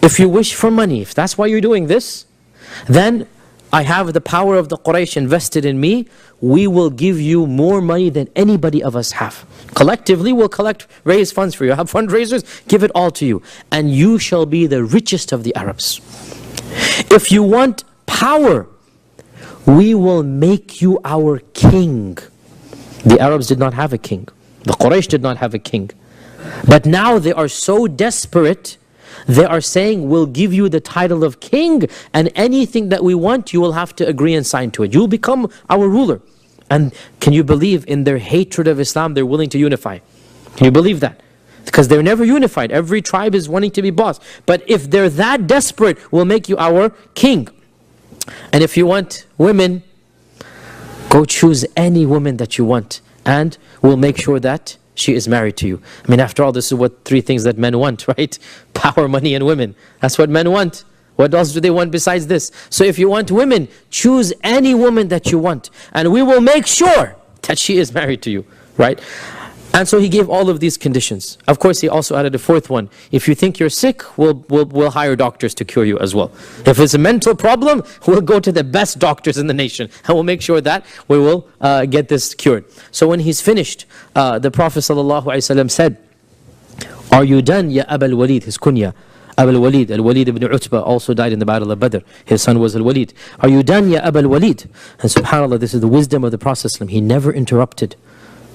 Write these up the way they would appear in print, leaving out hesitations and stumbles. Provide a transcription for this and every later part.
if you wish for money, if that's why you're doing this, then I have the power of the Quraysh invested in me. We will give you more money than anybody of us have. Collectively, we'll raise funds for you. Have fundraisers, give it all to you. And you shall be the richest of the Arabs. If you want power, we will make you our king. The Arabs did not have a king. The Quraysh did not have a king. But now they are so desperate, they are saying, we'll give you the title of king, and anything that we want, you will have to agree and sign to it. You'll become our ruler. And can you believe in their hatred of Islam, they're willing to unify? Can you believe that? Because they're never unified. Every tribe is wanting to be boss. But if they're that desperate, we'll make you our king. And if you want women, go choose any woman that you want, and we'll make sure that she is married to you. I mean, after all, this is what three things that men want, right? Power, money, and women. That's what men want. What else do they want besides this? So if you want women, choose any woman that you want, and we will make sure that she is married to you, right? And so he gave all of these conditions. Of course, he also added a fourth one. If you think you're sick, we'll hire doctors to cure you as well. If it's a mental problem, we'll go to the best doctors in the nation, and we'll make sure that we will get this cured. So when he's finished, the Prophet ﷺ said, "Are you done, ya Abul Walid?" His kunya. Abul Walid, Al-Walid ibn Utbah, also died in the Battle of Badr. His son was Al-Walid. "Are you done, ya Abul Walid?" And subhanAllah, this is the wisdom of the Prophet ﷺ. He never interrupted.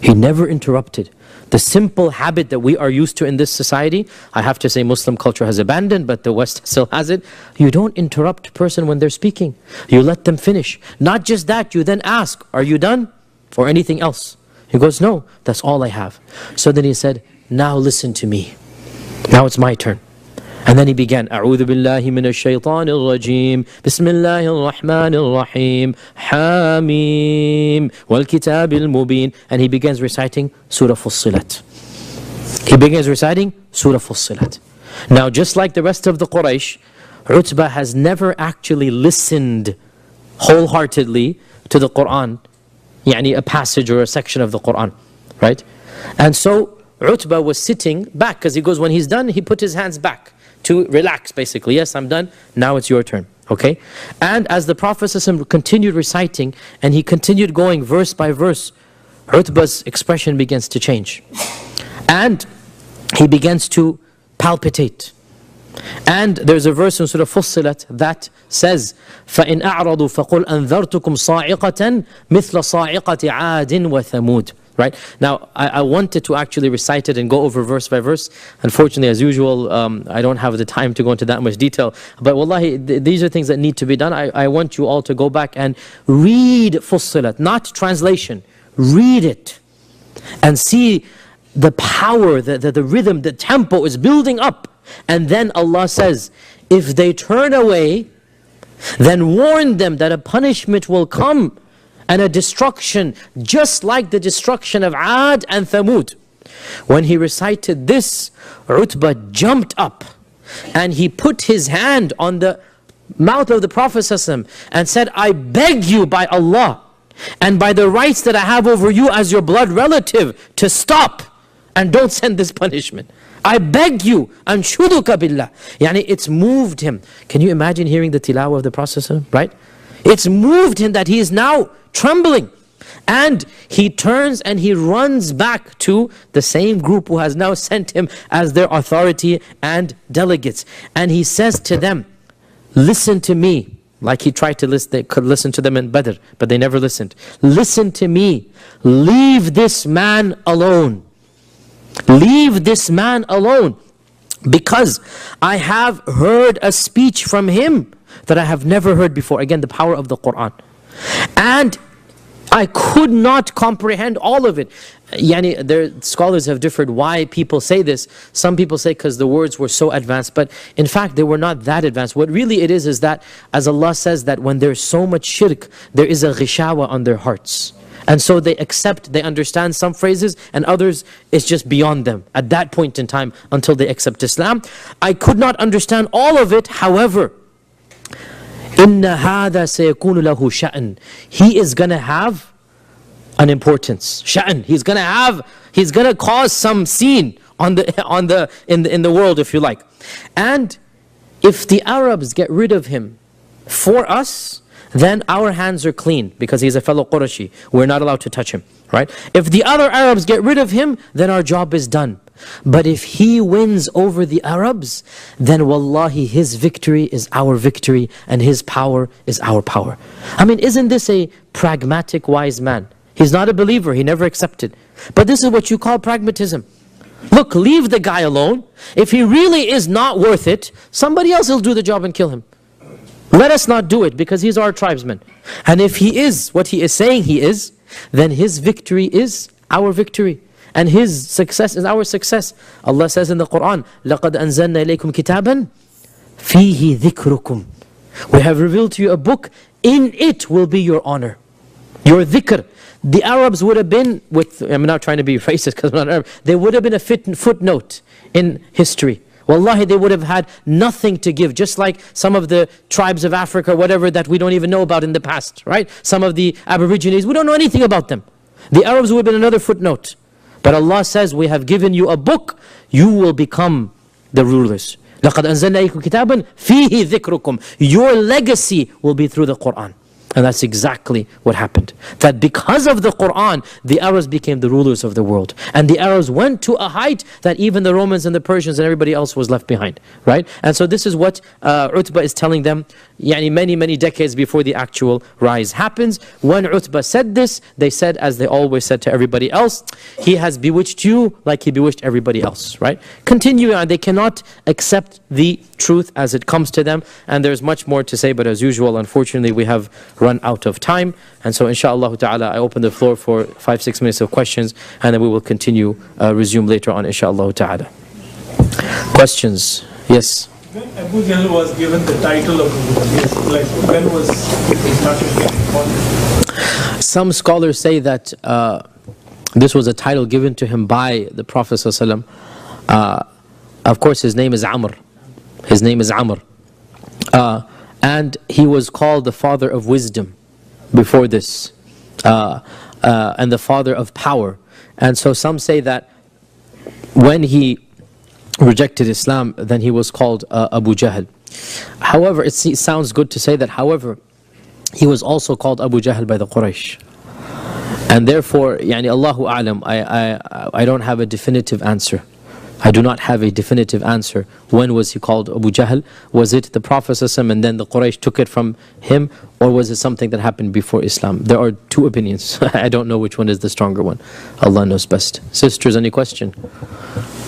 He never interrupted. The simple habit that we are used to in this society, I have to say Muslim culture has abandoned, but the West still has it. You don't interrupt a person when they're speaking. You let them finish. Not just that, you then ask, "Are you done?" Or anything else. He goes, "No, that's all I have." So then he said, "Now listen to me. Now it's my turn." And then he began, "A'udhu billahi minash shaitanir rajim. Bismillahir rahmanir rahim. Hamim. Wal kitabil mubin." And he begins reciting Surah Fussilat. He begins reciting Surah Fussilat. Now, just like the rest of the Quraysh, Utbah has never actually listened wholeheartedly to the Quran, yani a passage or a section of the Quran, right? And so Utbah was sitting back, because he goes, when he's done, he put his hands back to relax, basically. Yes, I'm done. Now it's your turn. Okay? And as the Prophet ﷺ continued reciting, and he continued going verse by verse, Utbah's expression begins to change. And he begins to palpitate. And there's a verse in Surah Fussilat that says, فَإِنْ أَعْرَضُوا فَقُلْ أَنذَرْتُكُمْ صَاعِقَةً مِثْلَ صَاعِقَةِ عَادٍ وَثَمُودٍ. Right? Now, I wanted to actually recite it and go over verse by verse. Unfortunately, as usual, I don't have the time to go into that much detail. But wallahi, these are things that need to be done. I want you all to go back and read Fussilat, not translation. Read it and see the power, the rhythm, the tempo is building up. And then Allah says, if they turn away, then warn them that a punishment will come and a destruction, just like the destruction of Ad and Thamud. When he recited this, Utbah jumped up and he put his hand on the mouth of the Prophet ﷺ and said, "I beg you by Allah and by the rights that I have over you as your blood relative to stop and don't send this punishment. I beg you, anshuduka billah." Yani it's moved him. Can you imagine hearing the tilawah of the Prophet ﷺ, right? It's moved him that he is now trembling. And he turns and he runs back to the same group who has now sent him as their authority and delegates. And he says to them, "Listen to me." Like he tried to listen, they could listen to them in Badr, but they never listened. "Listen to me. Leave this man alone. Leave this man alone. Because I have heard a speech from him that I have never heard before." Again, the power of the Quran. "And I could not comprehend all of it." Scholars have differed why people say this. Some people say because the words were so advanced, but in fact they were not that advanced. What really it is that, as Allah says, that when there's so much shirk, there is a ghishawa on their hearts. And so they accept, they understand some phrases, and others it's just beyond them at that point in time until they accept Islam. "I could not understand all of it, however, إِنَّ هَذَا سَيَكُونُ لَهُ شَأْنٌ." He is going to have an importance. Sha'n. He's going to cause some scene in the world, if you like. And if the Arabs get rid of him for us, then our hands are clean because he's a fellow Qurashi. We're not allowed to touch him, right? If the other Arabs get rid of him, then our job is done. But if he wins over the Arabs, then wallahi his victory is our victory and his power is our power. I mean, isn't this a pragmatic wise man? He's not a believer, he never accepted. But this is what you call pragmatism. Look, leave the guy alone. If he really is not worth it, somebody else will do the job and kill him. Let us not do it because he's our tribesman. And if he is what he is saying he is, then his victory is our victory. And his success is our success. Allah says in the Quran, لَقَدْ أَنزَلْنَا إِلَيْكُمْ كِتَابًا فِيهِ ذِكْرُكُمْ. We have revealed to you a book, in it will be your honor, your dhikr. The Arabs would have been, I'm not trying to be racist because I'm not Arab, they would have been a footnote in history. Wallahi, they would have had nothing to give, just like some of the tribes of Africa, whatever, that we don't even know about in the past, right? Some of the Aborigines, we don't know anything about them. The Arabs would have been another footnote. But Allah says, we have given you a book, you will become the rulers. لَقَدْ أَنزَلْنَا إِلَيْكُمْ كِتَابًا فِيهِ ذِكْرُكُمْ. Your legacy will be through the Quran. And that's exactly what happened. That because of the Quran, the Arabs became the rulers of the world. And the Arabs went to a height that even the Romans and the Persians and everybody else was left behind. Right? And so this is what Utbah is telling them, many decades before the actual rise happens. When Utbah said this, they said, as they always said to everybody else, he has bewitched you like he bewitched everybody else. Right? Continuing on, they cannot accept the truth as it comes to them. And there's much more to say, but as usual, unfortunately, we have run out of time. And so inshallah ta'ala, I open the floor for 5-6 minutes of questions, and then we will continue, resume later on inshallah ta'ala. Questions? Yes? When Abu Jahl was given the title of like when was he started getting called? Some scholars say that this was a title given to him by the Prophet ﷺ. Of course, his name is Amr. His name is Amr. And he was called the father of wisdom before this, and the father of power. And so some say that when he rejected Islam, then he was called Abu Jahl. However, it sounds good to say that, however, he was also called Abu Jahl by the Quraysh. And therefore, Allahu A'lam, I don't have a definitive answer. I do not have a definitive answer. When was he called Abu Jahl? Was it the Prophet ﷺ and then the Quraysh took it from him? Or was it something that happened before Islam? There are two opinions. I don't know which one is the stronger one. Allah knows best. Sisters, any question?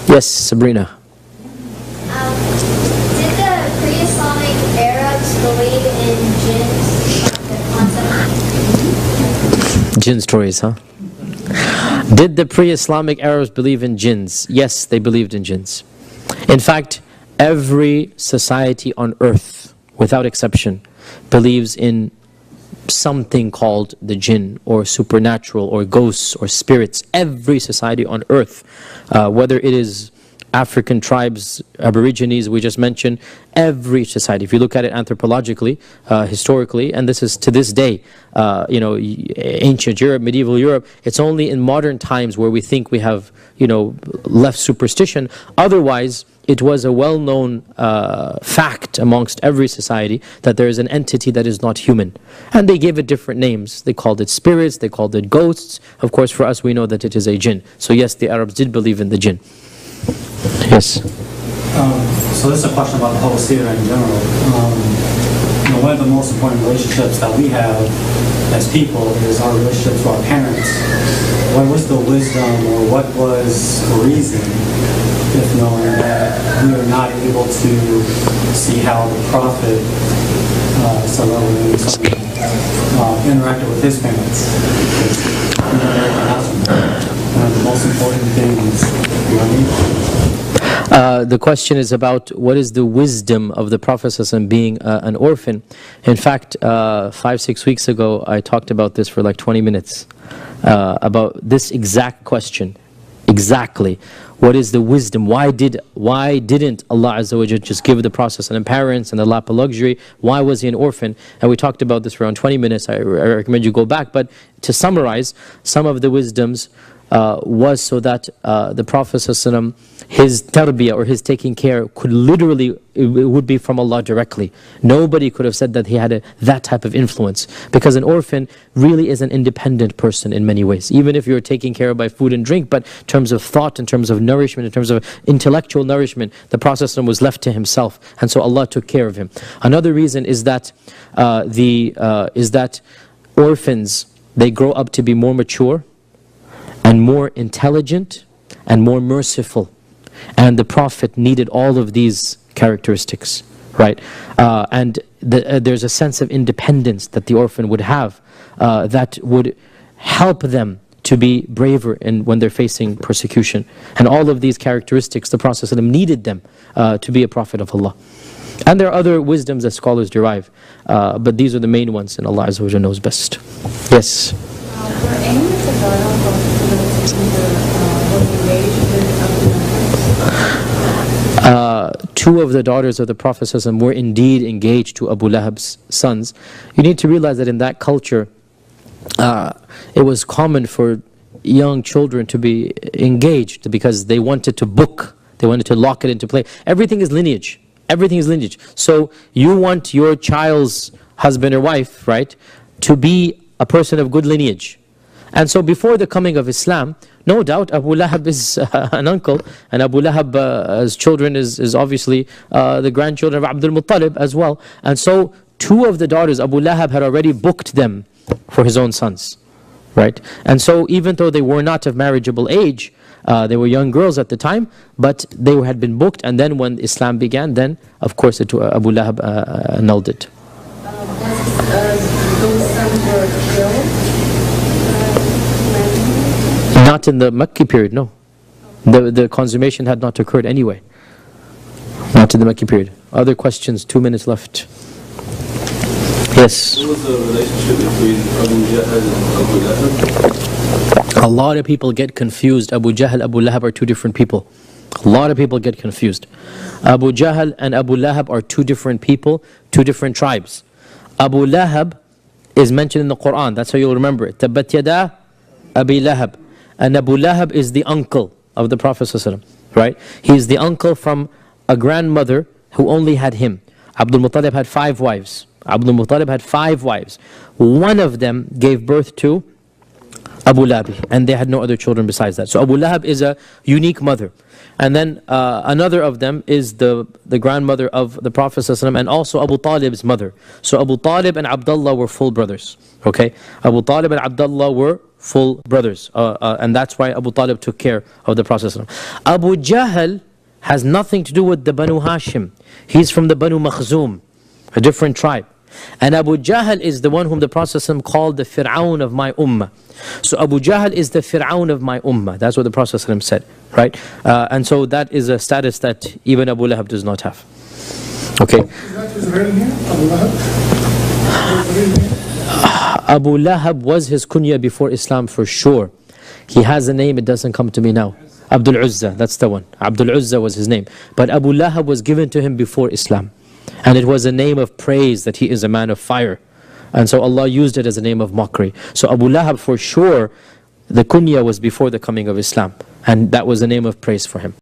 Yes, Sabrina. Did the pre-Islamic Arabs believe in jinns? The concept? Jinn stories, huh? Did the pre-Islamic Arabs believe in jinns? Yes, they believed in jinns. In fact, every society on earth, without exception, believes in something called the jinn, or supernatural, or ghosts, or spirits. Every society on earth, whether it is African tribes, Aborigines, we just mentioned, every society. If you look at it anthropologically, historically, and this is to this day, ancient Europe, medieval Europe, it's only in modern times where we think we have, left superstition. Otherwise, it was a well-known fact amongst every society that there is an entity that is not human. And they gave it different names. They called it spirits, they called it ghosts. Of course, for us, we know that it is a jinn. So yes, the Arabs did believe in the jinn. Yes. So this is a question about the whole Seerah in general. One of the most important relationships that we have as people is our relationship to our parents. What was the wisdom, or what was the reason, if knowing that we are not able to see how the Prophet interacted with his parents? One of the most important things, the question is about what is the wisdom of the Prophet ﷺ being an orphan. In fact, 5-6 weeks ago, I talked about this for like 20 minutes, about this exact question. Exactly. What is the wisdom? Why didn't Allah Azza wa Jalla just give the Prophet ﷺ parents and the lap of luxury? Why was he an orphan? And we talked about this for around 20 minutes. I recommend you go back. But to summarize, some of the wisdoms was so that the Prophet ﷺ, his tarbiyah or his taking care could literally, it would be from Allah directly. Nobody could have said that he had that type of influence, because an orphan really is an independent person in many ways, even if you're taken care of by food and drink. But in terms of thought, in terms of nourishment, in terms of intellectual nourishment, the Prophet ﷺ was left to himself, and so Allah took care of him. Another reason is that orphans, they grow up to be more mature and more intelligent and more merciful, and the Prophet needed all of these characteristics, right? And there's a sense of independence that the orphan would have that would help them to be braver when they're facing persecution. And all of these characteristics, the Prophet ﷺ needed them to be a Prophet of Allah. And there are other wisdoms that scholars derive, but these are the main ones, and Allah Azza wa Jalla knows best. Yes? Were any of the daughters two of the daughters of the Prophet ﷺ were indeed engaged to Abu Lahab's sons. You need to realize that in that culture, it was common for young children to be engaged because they wanted to book, they wanted to lock it into play. Everything is lineage. Everything is lineage. So you want your child's husband or wife, right, to be a person of good lineage. And so before the coming of Islam, no doubt Abu Lahab is an uncle, and Abu Lahab's children is obviously the grandchildren of Abdul Muttalib as well. And so two of the daughters, Abu Lahab had already booked them for his own sons, right? And so even though they were not of marriageable age, they were young girls at the time, but they had been booked, and then when Islam began, then of course Abu Lahab annulled it. those sons were killed? Not in the Makki period, no. The consummation had not occurred anyway. Not in the Makki period. Other questions? 2 minutes left. Yes? What was the relationship between Abu Jahl and Abu Lahab? A lot of people get confused. Abu Jahl, Abu Lahab are two different people. A lot of people get confused. Abu Jahl and Abu Lahab are two different people, two different tribes. Abu Lahab is mentioned in the Quran. That's how you'll remember it. Tabbat yada Abi Lahab. And Abu Lahab is the uncle of the Prophet ﷺ, right? He is the uncle from a grandmother who only had him. Abdul Muttalib had 5 wives. Abdul Muttalib had 5 wives. One of them gave birth to Abu Lahab, and they had no other children besides that. So Abu Lahab is a unique mother. And then another of them is the grandmother of the Prophet ﷺ, and also Abu Talib's mother. So Abu Talib and Abdullah were full brothers. Okay, Abu Talib and Abdullah were full brothers, and that's why Abu Talib took care of the Prophet ﷺ. Abu Jahl has nothing to do with the Banu Hashim. He's from the Banu Makhzum, a different tribe. And Abu Jahl is the one whom the Prophet ﷺ called the Fir'aun of my ummah. So Abu Jahl is the Fir'aun of my ummah. That's what the Prophet ﷺ said, right? And so that is a status that even Abu Lahab does not have. Okay. Is that his real name, Abu Lahab? His real name? Abu Lahab was his kunya before Islam for sure. He has a name, it doesn't come to me now. Abdul Uzza, that's the one. Abdul Uzza was his name. But Abu Lahab was given to him before Islam. And it was a name of praise that he is a man of fire. And so Allah used it as a name of mockery. So Abu Lahab for sure, the kunya was before the coming of Islam. And that was a name of praise for him.